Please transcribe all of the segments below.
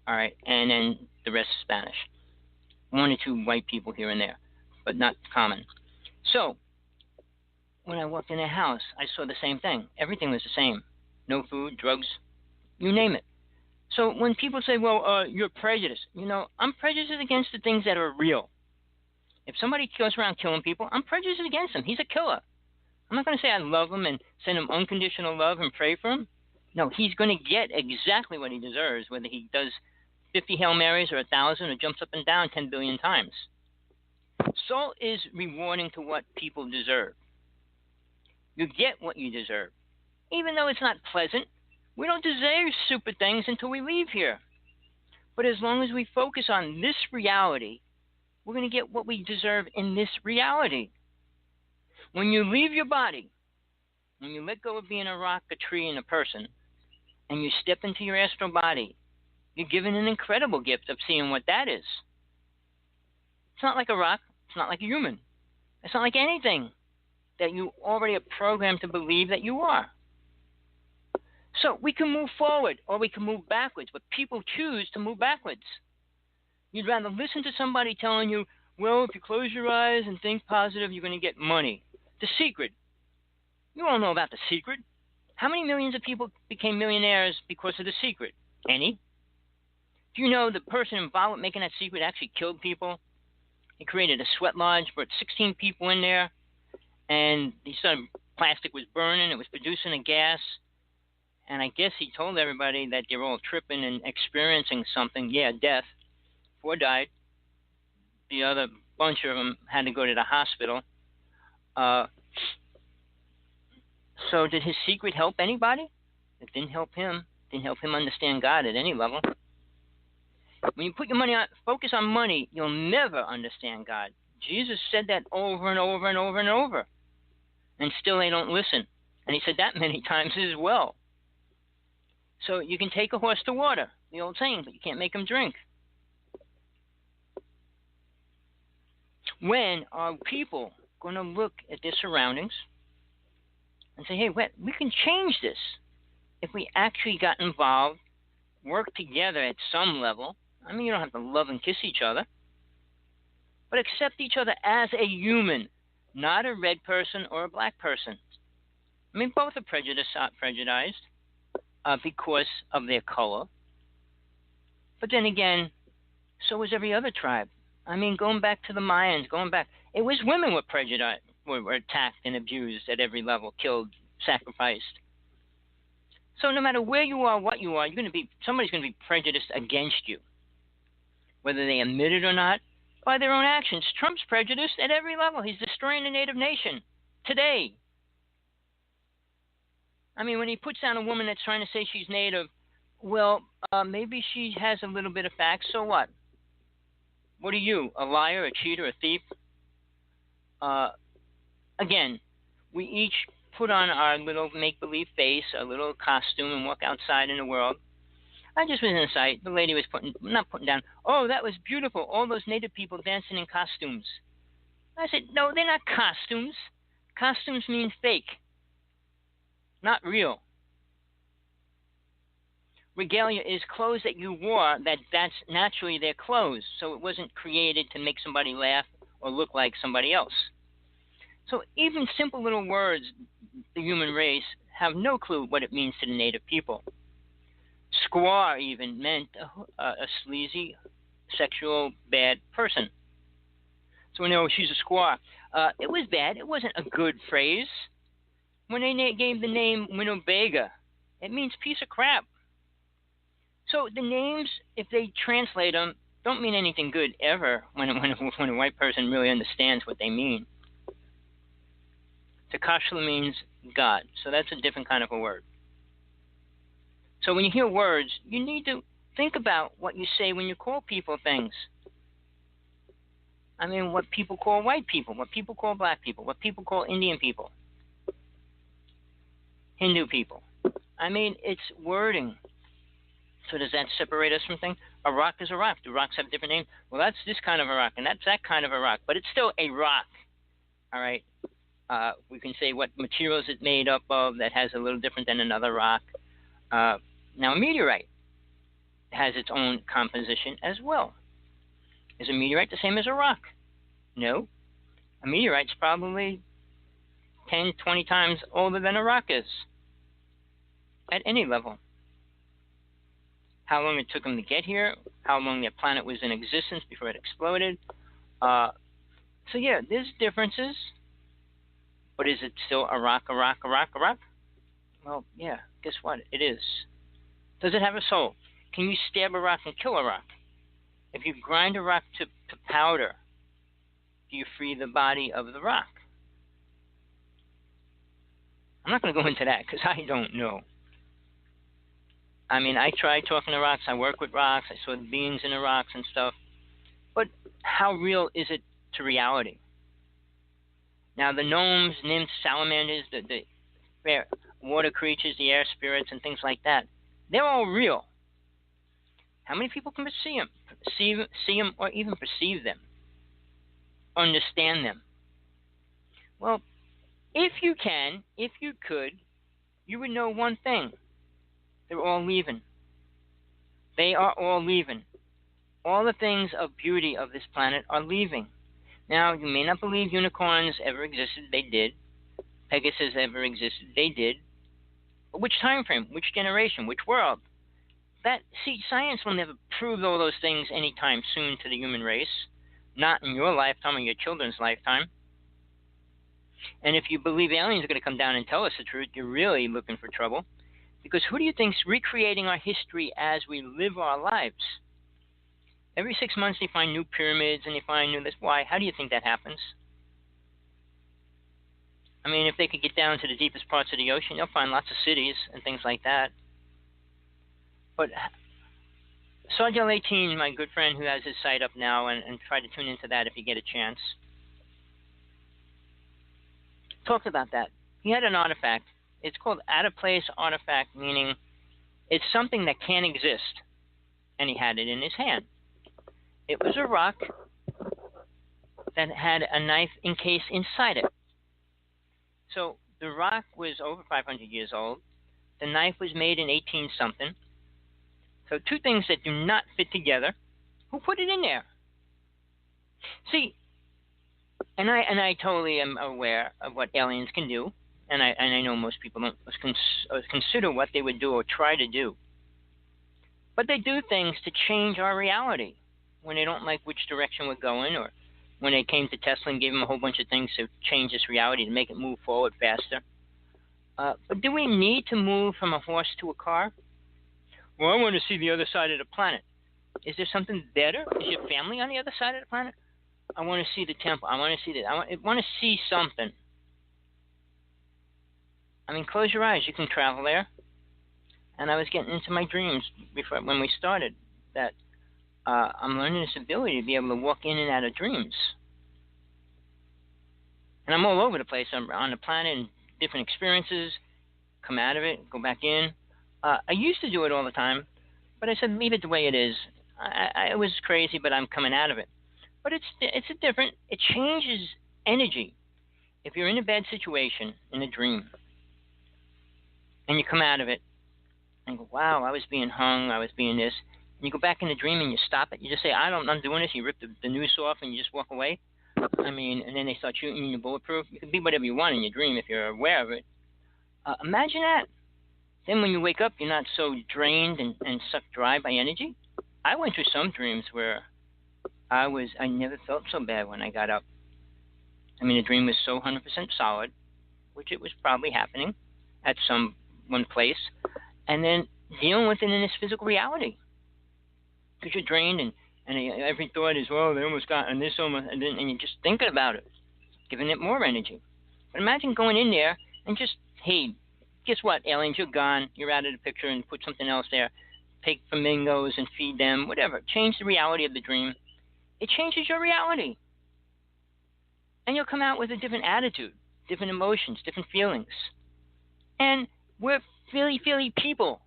all right, and then the rest is Spanish. One or two white people here and there, but not common. So when I walked in their house, I saw the same thing. Everything was the same. No food, drugs, you name it. So when people say, well, you're prejudiced, I'm prejudiced against the things that are real. If somebody goes around killing people, I'm prejudiced against him. He's a killer. I'm not going to say I love him and send him unconditional love and pray for him. No, he's going to get exactly what he deserves, whether he does 50 Hail Marys or 1,000 or jumps up and down 10 billion times. Soul is rewarding to what people deserve. You get what you deserve. Even though it's not pleasant, we don't deserve super things until we leave here. But as long as we focus on this reality, we're going to get what we deserve in this reality. When you leave your body, when you let go of being a rock, a tree, and a person, and you step into your astral body, you're given an incredible gift of seeing what that is. It's not like a rock. It's not like a human. It's not like anything that you already are programmed to believe that you are. So we can move forward or we can move backwards, but people choose to move backwards. You'd rather listen to somebody telling you, well, if you close your eyes and think positive, you're going to get money. The Secret. You all know about The Secret. How many millions of people became millionaires because of The Secret? Any? Do you know the person involved with making that secret actually killed people? He created a sweat lodge, brought 16 people in there, and plastic was burning, it was producing a gas, and I guess he told everybody that they're all tripping and experiencing something. Yeah, death. 4 died. The other bunch of them had to go to the hospital. So did his secret help anybody? It didn't help him. It didn't help him understand God at any level. When you put your money on, focus on money, you'll never understand God. Jesus said that over and over and over and over. And still they don't listen. And he said that many times as well. So you can take a horse to water, the old saying, but you can't make him drink. When are people going to look at their surroundings and say, hey, we can change this if we actually got involved, work together at some level? I mean, you don't have to love and kiss each other, but accept each other as a human, not a red person or a black person. I mean, both are prejudiced because of their color. But then again, so was every other tribe. I mean, going back to the Mayans, it was women were prejudiced, were attacked and abused at every level, killed, sacrificed. So no matter where you are, what you are, somebody's going to be prejudiced against you, whether they admit it or not, by their own actions. Trump's prejudiced at every level. He's destroying the Native nation today. I mean, when he puts down a woman that's trying to say she's Native, well, maybe she has a little bit of facts. So what? What are you, a liar, a cheater, a thief? Again, we each put on our little make-believe face, our little costume, and walk outside in the world. I just was in sight. The lady was not putting down, oh, that was beautiful, all those Native people dancing in costumes. I said, no, they're not costumes. Costumes mean fake, not real. Regalia is clothes that you wore that's naturally their clothes, so it wasn't created to make somebody laugh or look like somebody else. So even simple little words, the human race, have no clue what it means to the Native people. Squaw even meant a sleazy, sexual, bad person. So we know she's a squaw. It was bad. It wasn't a good phrase. When they gave the name Winnebago, it means piece of crap. So the names, if they translate them, don't mean anything good ever when a white person really understands what they mean. Takashla means God, so that's a different kind of a word. So when you hear words, you need to think about what you say when you call people things. I mean, what people call white people, what people call black people, what people call Indian people, Hindu people. I mean, it's wording. So does that separate us from things? A rock is a rock. Do rocks have different names? Well, that's this kind of a rock, and that's that kind of a rock, but it's still a rock. All right? We can say what materials it's made up of that has a little different than another rock. Now, a meteorite. has its own composition as well. Is a meteorite the same as a rock? No. A meteorite's probably 10, 20 times older than a rock is at any level. How long it took them to get here, how long their planet was in existence before it exploded. So yeah, there's differences, but is it still a rock, a rock, a rock, a rock? Well, yeah, guess what? It is. Does it have a soul? Can you stab a rock and kill a rock? If you grind a rock to powder, do you free the body of the rock? I'm not going to go into that because I don't know. I mean, I tried talking to rocks. I work with rocks. I saw the beings in the rocks and stuff. But how real is it to reality? Now, the gnomes, nymphs, salamanders, the water creatures, the air spirits, and things like that, they're all real. How many people can see them, or even perceive them, understand them? Well, if you could, you would know one thing. They're all leaving. They are all leaving. All the things of beauty of this planet are leaving. Now, you may not believe unicorns ever existed. They did. Pegasus ever existed. They did. But which time frame? Which generation? Which world? Science will never prove all those things anytime soon to the human race. Not in your lifetime or your children's lifetime. And if you believe aliens are going to come down and tell us the truth, you're really looking for trouble. Because who do you think's recreating our history as we live our lives? Every 6 months they find new pyramids and they find new this. Why? How do you think that happens? I mean, if they could get down to the deepest parts of the ocean, they'll find lots of cities and things like that. But Sergeant 18, my good friend who has his site up now, and try to tune into that if you get a chance, talked about that. He had an artifact. It's called out-of-place artifact, meaning it's something that can't exist. And he had it in his hand. It was a rock that had a knife encased inside it. So the rock was over 500 years old. The knife was made in 18-something. So two things that do not fit together. Who put it in there? See, and I totally am aware of what aliens can do. And I know most people don't consider what they would do or try to do. But they do things to change our reality when they don't like which direction we're going, or when they came to Tesla and gave him a whole bunch of things to change this reality to make it move forward faster. But do we need to move from a horse to a car? Well, I want to see the other side of the planet. Is there something better? Is your family on the other side of the planet? I want to see the temple. I want to see that. I want to see something. I mean, close your eyes. You can travel there. And I was getting into my dreams before when we started that I'm learning this ability to be able to walk in and out of dreams. And I'm all over the place. I'm on the planet and different experiences. Come out of it, go back in. I used to do it all the time, but I said leave it the way it is. I was crazy, but I'm coming out of it. But it's a different. It changes energy. If you're in a bad situation in a dream, and you come out of it, and go, wow, I was being hung, I was being this. And you go back in the dream and you stop it. You just say, I'm doing this. You rip the noose off and you just walk away. I mean, and then they start shooting you in your bulletproof. You can be whatever you want in your dream if you're aware of it. Imagine that. Then when you wake up, you're not so drained and sucked dry by energy. I went through some dreams where I never felt so bad when I got up. I mean, the dream was so 100% solid, which it was probably happening at one place, and then dealing with it in this physical reality. Because you're drained, and every thought is, well, they almost got, and this almost, and you're just thinking about it, giving it more energy. But imagine going in there and just, hey, guess what, aliens, you're gone, you're out of the picture, and put something else there. Take flamingos and feed them, whatever. Change the reality of the dream. It changes your reality. And you'll come out with a different attitude, different emotions, different feelings. And we're feely people.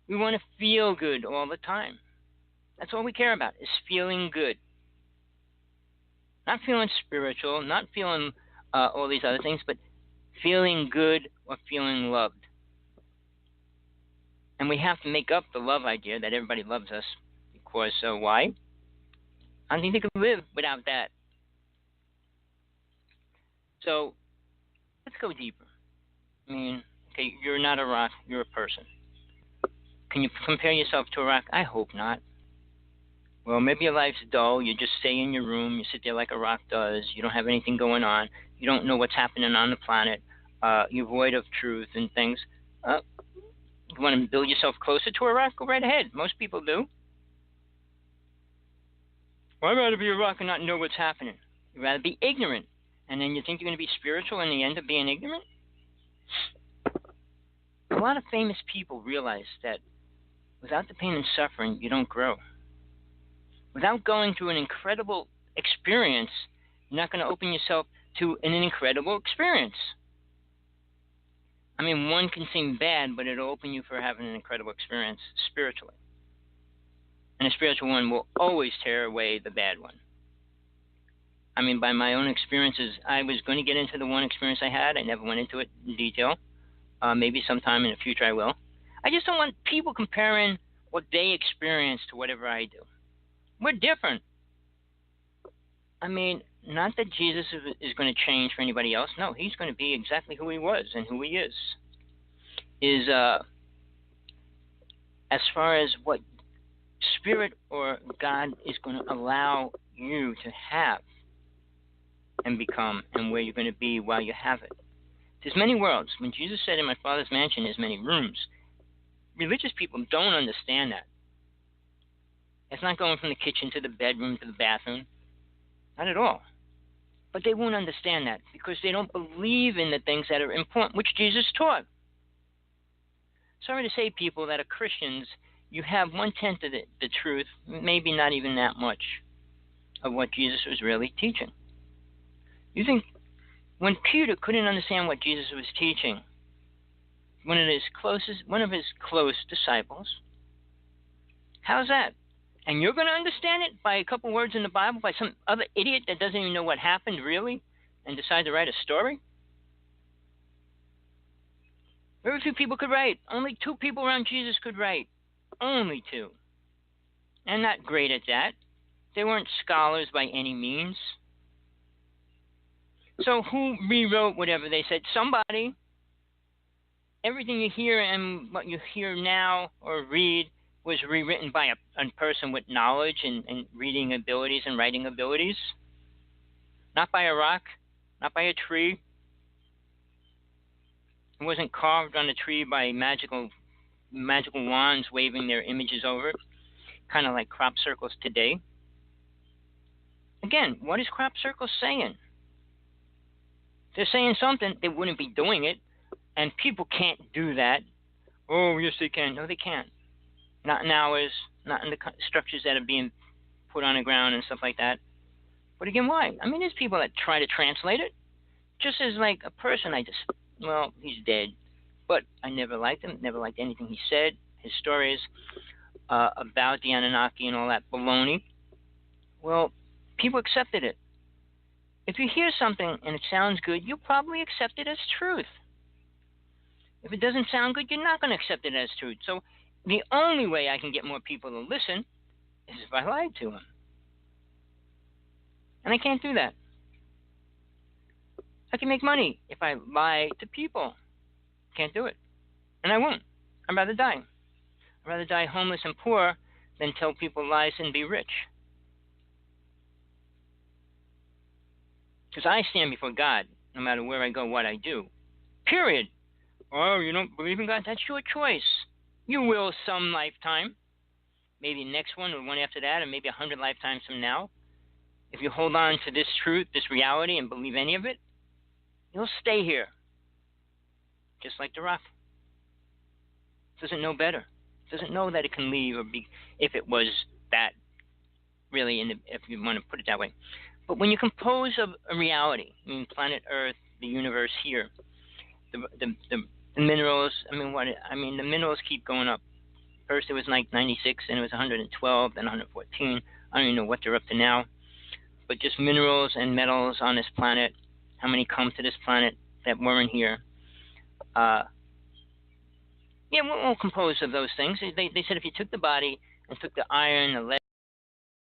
We want to feel good all the time. That's all we care about, is feeling good. Not feeling spiritual, not feeling all these other things, but feeling good or feeling loved. And we have to make up the love idea that everybody loves us. Because why? I don't think they could live without that. So let's go deeper. I mean, okay, you're not a rock, you're a person. Can you compare yourself to a rock? I hope not. Well, maybe your life's dull. You just stay in your room. You sit there like a rock does. You don't have anything going on. You don't know what's happening on the planet. You're void of truth and things. You want to build yourself closer to a rock? Go right ahead. Most people do. Well, I'd rather be a rock and not know what's happening. You'd rather be ignorant. And then you think you're going to be spiritual and you end up being ignorant? A lot of famous people realize that without the pain and suffering, you don't grow. Without going through an incredible experience, you're not going to open yourself to an incredible experience. I mean, one can seem bad, but it'll open you for having an incredible experience spiritually. And a spiritual one will always tear away the bad one. I mean, by my own experiences, I was going to get into the one experience I had. I never went into it in detail. Maybe sometime in the future I will. I just don't want people comparing what they experience to whatever I do. We're different. I mean, not that Jesus is going to change for anybody else. No, he's going to be exactly who he was and who he is. As far as what spirit or God is going to allow you to have and become and where you're going to be while you have it. There's many worlds. When Jesus said, in my Father's mansion there's many rooms, religious people don't understand that. It's not going from the kitchen to the bedroom to the bathroom. Not at all. But they won't understand that because they don't believe in the things that are important, which Jesus taught. Sorry to say, people that are Christians, you have 1/10 of the truth, maybe not even that much, of what Jesus was really teaching. You think when Peter couldn't understand what Jesus was teaching, one of his close disciples, how's that? And you're going to understand it by a couple words in the Bible, by some other idiot that doesn't even know what happened really and decide to write a story? Very few people could write. Only 2 people around Jesus could write. Only 2. And not great at that. They weren't scholars by any means. So who rewrote whatever they said? Somebody. Everything you hear and what you hear now or read was rewritten by a person with knowledge and reading abilities and writing abilities. Not by a rock, not by a tree. It wasn't carved on a tree by magical wands waving their images over it, kind of like crop circles today. Again, what is crop circles saying? They're saying something, they wouldn't be doing it, and people can't do that. Oh, yes, they can. No, they can't. Not in ours, not in the structures that are being put on the ground and stuff like that. But again, why? I mean, there's people that try to translate it. Just as like a person, he's dead. But I never liked him, never liked anything he said, his stories about the Anunnaki and all that baloney. Well, people accepted it. If you hear something and it sounds good, you'll probably accept it as truth. If it doesn't sound good, you're not going to accept it as truth. So the only way I can get more people to listen is if I lied to them. And I can't do that. I can make money if I lie to people. Can't do it. And I won't. I'd rather die. I'd rather die homeless and poor than tell people lies and be rich. Because I stand before God no matter where I go, what I do. Period. Oh, you don't believe in God? That's your choice. You will some lifetime. Maybe next one or one after that, or maybe 100 lifetimes from now. If you hold on to this truth, this reality, and believe any of it, you'll stay here. Just like the rock. It doesn't know better. It doesn't know that it can leave or be, if it was that, really, if you want to put it that way. But when you compose a reality, I mean, planet Earth, the universe here, the minerals, the minerals keep going up. First it was like 96, and it was 112, then 114. I don't even know what they're up to now. But just minerals and metals on this planet, how many come to this planet that weren't here? Yeah, we're all composed of those things. They said if you took the body and took the iron, the lead,